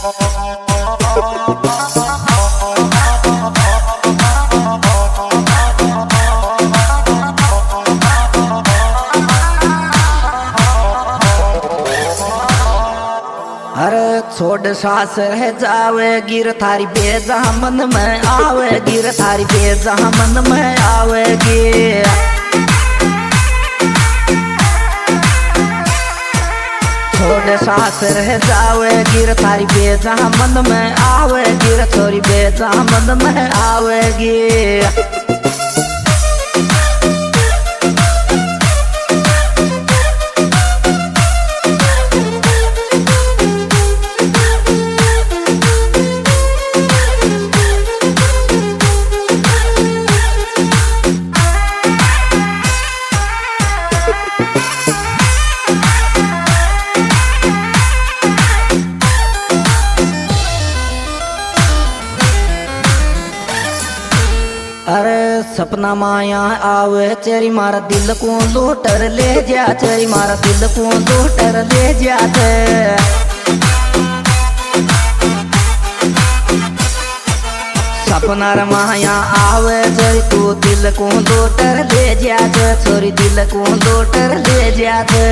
अरे छोड़ सास रह जावे गिर थारी बेजा मन में आवे गिर थारी बेजा मन में आवेगी। छोड़ सास रह जावे गिर थारी बेजा मन में आवे गिर छोरी बेजा मन में आवेगी। अरे सपना माया आवे चेरी मारा दिल को लूटर ले जा चेरी मारा दिल को लूटर ले जाते। सपना माया आवे चेरी तू दिल को लूटर ले जाते छोरी दिल को लूटर ले जाते।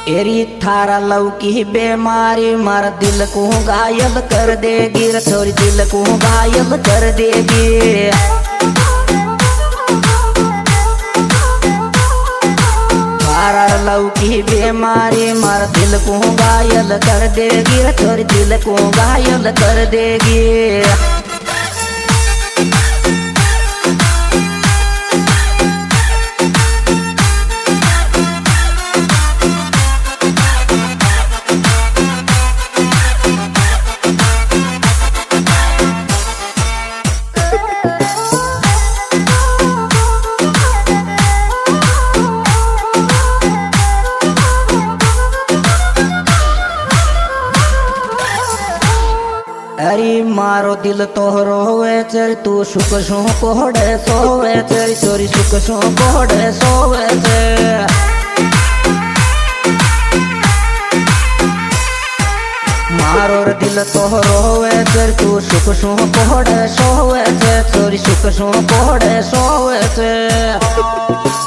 एरी थारा लौकी बेमारी मारा दिल को घायल कर देगी छोरी दिल को घायल कर देगी। थारा लौकी बेमारी मारा दिल को घायल कर देगी छोरी दिल को घायल कर देगी। अरे मारो दिल तोहरो होवे चर तू सुख सो कोड़े सोवे चर चोरी सुख सो कोड़े सोवे चर। मारो दिल तोहरो होवे चर तू सुख सो कोड़े सोवे चर चोरी सुख सो कोड़े सोवे चर।